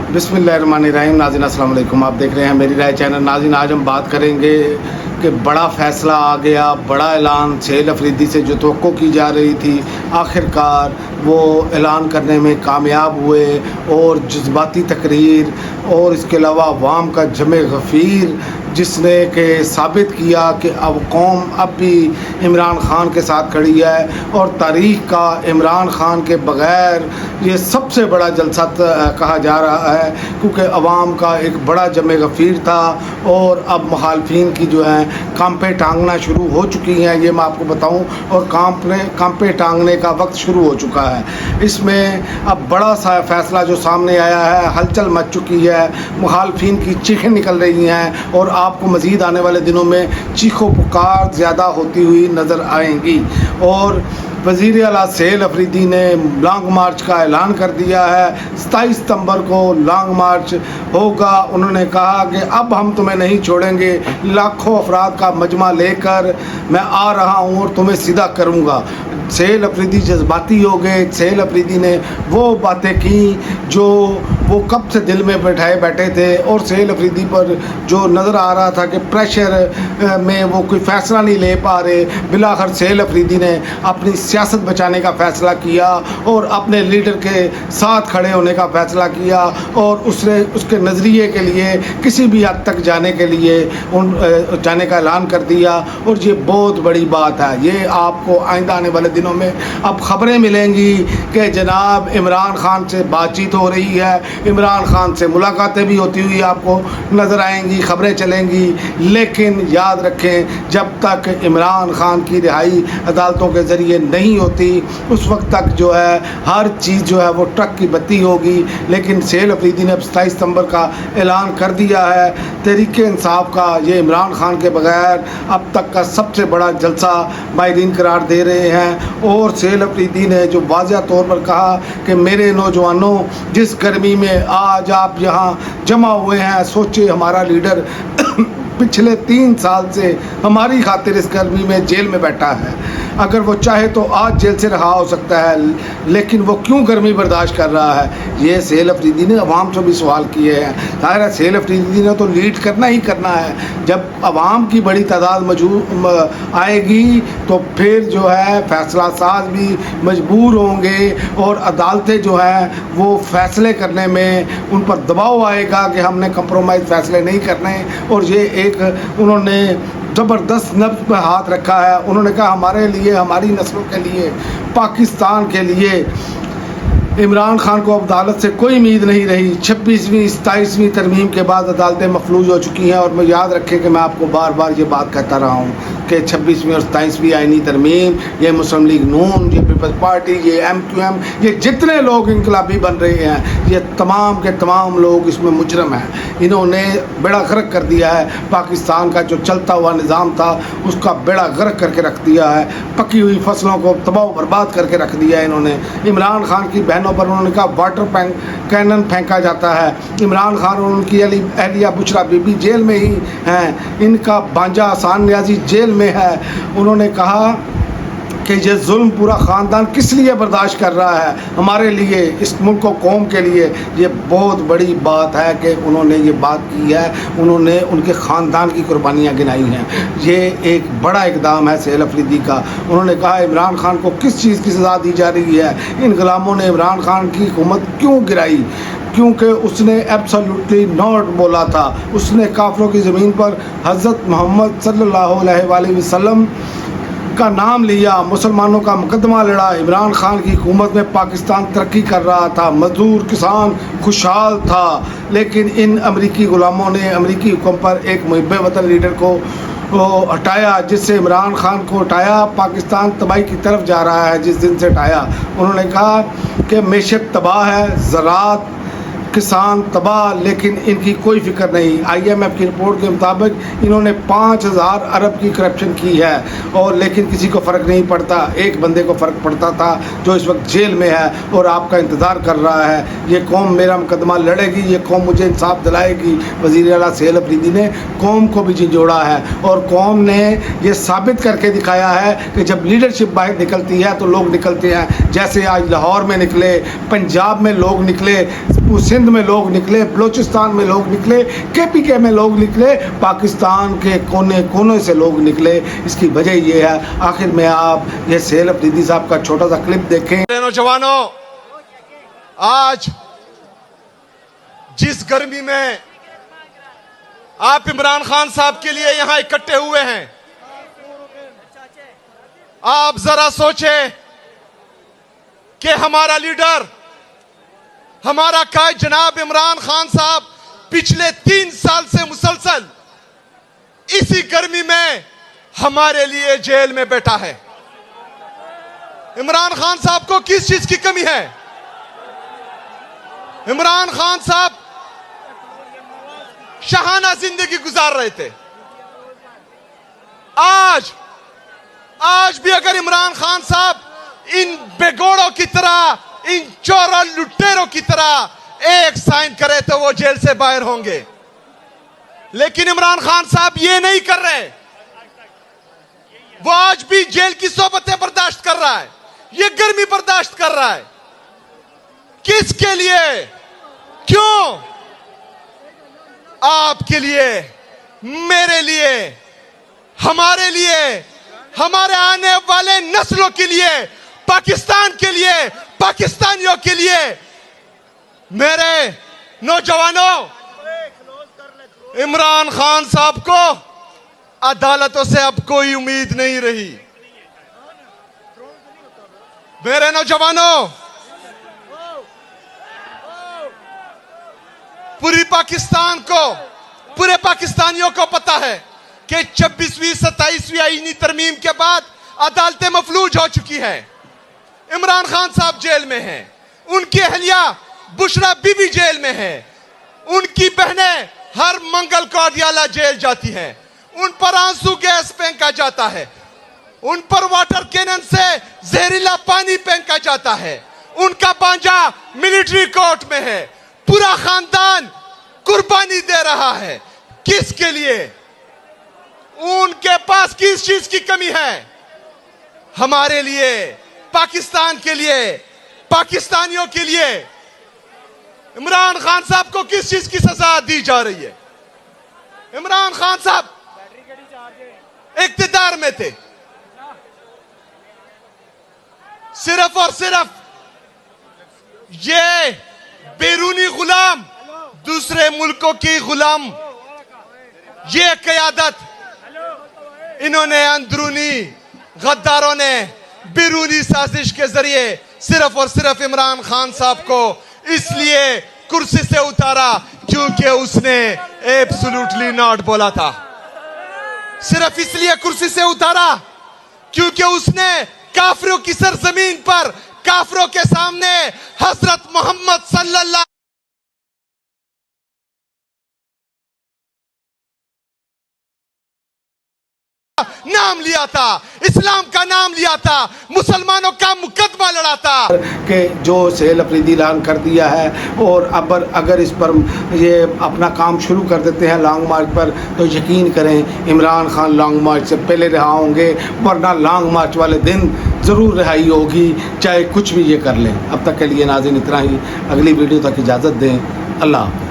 बिस्मिल्लाहिर्रहमानिर्रहीम। नाज़रीन अस्सलाम वालेकुम। आप देख रहे हैं मेरी राय चैनल। नाज़रीन आज हम बात करेंगे कि बड़ा फ़ैसला आ गया, बड़ा ऐलान सेल अफरीदी से जो तवक्को की जा रही थी, आखिरकार वो ऐलान करने में कामयाब हुए और जज्बाती तकरीर और इसके अलावा अवाम का जमे गफ़ीर जिसने कि साबित किया कि अब कौम अब भी इमरान ख़ान के साथ खड़ी है और तारीख़ का इमरान ख़ान के बग़ैर ये सबसे बड़ा जलसा कहा जा रहा है, क्योंकि अवाम का एक बड़ा जमे गफ़ीर था और अब मुखालफिन की जो है कांपे टांगना शुरू हो चुकी हैं, ये मैं आपको बताऊं, और कांपे टांगने का वक्त शुरू हो चुका है। इसमें अब बड़ा सा फ़ैसला जो सामने आया है, हलचल मच चुकी है, मुखालफिन की चीखें निकल रही हैं और आपको मज़ीद आने वाले दिनों में चीखों पुकार ज़्यादा होती हुई नज़र आएंगी। और वज़ीर आला सेल अफरीदी ने लॉन्ग मार्च का ऐलान कर दिया है। 27 सितंबर को लॉन्ग मार्च होगा। उन्होंने कहा कि अब हम तुम्हें नहीं छोड़ेंगे, लाखों अफराद का मजमा लेकर मैं आ रहा हूँ और तुम्हें सीधा करूँगा। सेल अफरीदी जज्बाती हो गए। सेल अफरीदी ने वो बातें की जो वो कब से दिल में बैठे थे और सेल अफरीदी पर जो नज़र आ रहा था कि प्रेशर में वो कोई फ़ैसला नहीं ले पा रहे, बिलाखिर सेल अफरीदी ने अपनी सियासत बचाने का फ़ैसला किया और अपने लीडर के साथ खड़े होने का फ़ैसला किया और उसके नज़रिए के लिए किसी भी हद तक जाने के लिए जाने का ऐलान कर दिया। और ये बहुत बड़ी बात है। ये आपको आइंदा आने वाले दिनों में अब खबरें मिलेंगी कि जनाब इमरान ख़ान से बातचीत हो रही है, इमरान ख़ान से मुलाकातें भी होती हुई आपको नज़र आएंगी, खबरें चलेंगी। लेकिन याद रखें, जब तक इमरान ख़ान की रिहाई अदालतों के ज़रिए नहीं होती उस वक्त तक जो है हर चीज़ जो है वो ट्रक की बत्ती होगी। लेकिन सेल अफरीदी ने अब 27 सितंबर का ऐलान कर दिया है। तहरीक इंसाफ का ये इमरान ख़ान के बगैर अब तक का सबसे बड़ा जलसा माहिरीन करार दे रहे हैं। और सेल अफरीदी ने जो वाज़ह तौर पर कहा कि मेरे नौजवानों, जिस गर्मी में आज आप यहाँ जमा हुए हैं, सोचे हमारा लीडर पिछले 3 साल से हमारी खातिर इस गर्मी में जेल में बैठा है। अगर वो चाहे तो आज जेल से रहा हो सकता है, लेकिन वो क्यों गर्मी बर्दाश्त कर रहा है? ये सेल अफरीदी ने अवाम से भी सवाल किए हैं। ज़ाहिर है सेल अफरीदी ने तो लीड करना ही करना है। जब अवाम की बड़ी तादाद आएगी तो फिर जो है फ़ैसला साज भी मजबूर होंगे और अदालतें जो हैं वो फ़ैसले करने में उन पर दबाव आएगा कि हमने कंप्रोमाइज़ फ़ैसले नहीं करने। और ये एक उन्होंने ज़बरदस्त नब्ज़ पर हाथ रखा है। उन्होंने कहा हमारे लिए, हमारी नस्लों के लिए, पाकिस्तान के लिए इमरान ख़ान को अदालत से कोई उम्मीद नहीं रही। 26वीं 27वीं तरमीम के बाद अदालतें मफलूज हो चुकी हैं। और मैं याद रखें कि मैं आपको बार बार ये बात कहता रहा हूँ कि 26वीं और 27वीं आइनी तरमीम, ये मुस्लिम लीग नून, ये पीपल्स पार्टी, ये MQM, ये जितने लोग इनकलाबी बन रहे हैं, ये तमाम के तमाम लोग इसमें मुजरम हैं। इन्होंने बेड़ा गर्क कर दिया है। पाकिस्तान का जो चलता हुआ निज़ाम था उसका बेड़ा गर्क करके रख दिया है। पकी हुई फसलों को तबाह बर्बाद करके रख दिया है इन्होंने। इमरान ख़ान की बहनों पर उन्होंने कहा वाटर कैनन फेंका जाता है। इमरान ख़ान और उनकी अहलिया बुशरा बीबी जेल में ही हैं। इनका भांजा आसान न्याजी जेल में है। उन्होंने कहा कि ये जुल्म पूरा ख़ानदान किस लिए बर्दाश्त कर रहा है? हमारे लिए, इस मुल्क को, कौम के लिए ये बहुत बड़ी बात है कि उन्होंने ये बात की है। उन्होंने उनके ख़ानदान की कुर्बानियाँ गिनाई हैं। ये एक बड़ा इक़दाम है सेल अफरीदी का। उन्होंने कहा इमरान ख़ान को किस चीज़ की सज़ा दी जा रही है? इन गुलामों ने इमरान ख़ान की हुकूमत क्यों गिराई? क्योंकि उसने एब्सोल्युटली नॉट बोला था। उसने काफिरों की ज़मीन पर हज़रत मोहम्मद सल्लल्लाहु अलैहि वसल्लम का नाम लिया, मुसलमानों का मुकदमा लड़ा। इमरान ख़ान की हुकूमत में पाकिस्तान तरक्की कर रहा था, मज़दूर किसान खुशहाल था। लेकिन इन अमरीकी ग़ुलामों ने अमरीकी हुक्म पर एक मुहिब्बे वतन लीडर को हटाया, जिससे इमरान ख़ान को हटाया। पाकिस्तान तबाही की तरफ जा रहा है जिस दिन से हटाया। उन्होंने कहा कि मैशत तबाह है, ज़राअत किसान तबाह, लेकिन इनकी कोई फिक्र नहीं। IMF की रिपोर्ट के मुताबिक इन्होंने 5000 अरब की करप्शन की है और लेकिन किसी को फ़र्क नहीं पड़ता। एक बंदे को फ़र्क पड़ता था जो इस वक्त जेल में है और आपका इंतज़ार कर रहा है। ये कौम मेरा मुकदमा लड़ेगी, ये कौम मुझे इंसाफ दिलाएगी। वज़ीर आला सेल अफरीदी ने कौम को भी झिझोड़ा है और कौम ने ये साबित करके दिखाया है कि जब लीडरशिप बाहर निकलती है तो लोग निकलते हैं। जैसे आज लाहौर में निकले, पंजाब में लोग निकले, وہ سندھ میں لوگ نکلے, بلوچستان میں لوگ نکلے, KPK میں لوگ نکلے, پاکستان کے کونے کونے سے لوگ نکلے. اس کی وجہ یہ ہے. آخر میں آپ یہ سہیل افریدی صاحب کا چھوٹا سا کلپ دیکھیں. نوجوانوں, آج جس گرمی میں آپ عمران خان صاحب کے لیے یہاں اکٹھے ہوئے ہیں, آپ ذرا سوچیں کہ ہمارا لیڈر, ہمارا قائد جناب عمران خان صاحب پچھلے 3 سال سے مسلسل اسی گرمی میں ہمارے لیے جیل میں بیٹھا ہے. عمران خان صاحب کو کس چیز کی کمی ہے؟ عمران خان صاحب شاہانہ زندگی گزار رہے تھے. آج بھی اگر عمران خان صاحب ان بیگوڑوں کی طرح, ان چوروں لٹیروں کی طرح ایک سائن کرے تو وہ جیل سے باہر ہوں گے. لیکن عمران خان صاحب یہ نہیں کر رہے. وہ آج بھی جیل کی صحبتیں برداشت کر رہا ہے, یہ گرمی برداشت کر رہا ہے. کس کے لیے؟ کیوں؟ آپ کے لیے, میرے لیے, ہمارے لیے, ہمارے آنے والے نسلوں کے لیے, پاکستان کے لیے, پاکستانیوں کے لیے. میرے نوجوانوں, عمران خان صاحب کو عدالتوں سے اب کوئی امید نہیں رہی. میرے نوجوانوں, پوری پاکستان کو, پورے پاکستانیوں کو پتا ہے کہ 26ویں 27ویں آئینی ترمیم کے بعد عدالتیں مفلوج ہو چکی ہیں. عمران خان صاحب جیل میں ہیں, ان کی اہلیہ بشرا بی بی جیل میں ہے, ان کی بہنیں ہر منگل کو اڈیالہ جیل جاتی ہیں, ان پر آنسو گیس پھینکا جاتا ہے, ان پر واٹر کینن سے زہریلا پانی پھینکا جاتا ہے, ان کا بانجا ملٹری کورٹ میں ہے. پورا خاندان قربانی دے رہا ہے. کس کے لیے؟ ان کے پاس کس چیز کی کمی ہے؟ ہمارے لیے, پاکستان کے لیے, پاکستانیوں کے لیے. عمران خان صاحب کو کس چیز کی سزا دی جا رہی ہے؟ عمران خان صاحب اقتدار میں تھے, صرف اور صرف یہ بیرونی غلام, دوسرے ملکوں کی غلام, یہ قیادت انہوں نے اندرونی غداروں نے بیرونی سازش کے ذریعے صرف اور صرف عمران خان صاحب کو اس لیے کرسی سے اتارا کیونکہ اس نے ایبسولوٹلی ناٹ بولا تھا. صرف اس لیے کرسی سے اتارا کیونکہ اس نے کافروں کی سرزمین پر, کافروں کے سامنے حضرت محمد صلی اللہ نام لیا تھا, اسلام کا نام لیا تھا, مسلمانوں کا مقدمہ لڑا تھا. کہ جو سہیل افریدی اعلان کر دیا ہے, اور اگر اس پر یہ اپنا کام شروع کر دیتے ہیں لانگ مارچ پر, تو یقین کریں عمران خان لانگ مارچ سے پہلے رہا ہوں گے, ورنہ لانگ مارچ والے دن ضرور رہائی ہوگی, چاہے کچھ بھی یہ کر لیں. اب تک کے لیے ناظرین اتنا ہی. اگلی ویڈیو تک اجازت دیں. اللہ حافظ.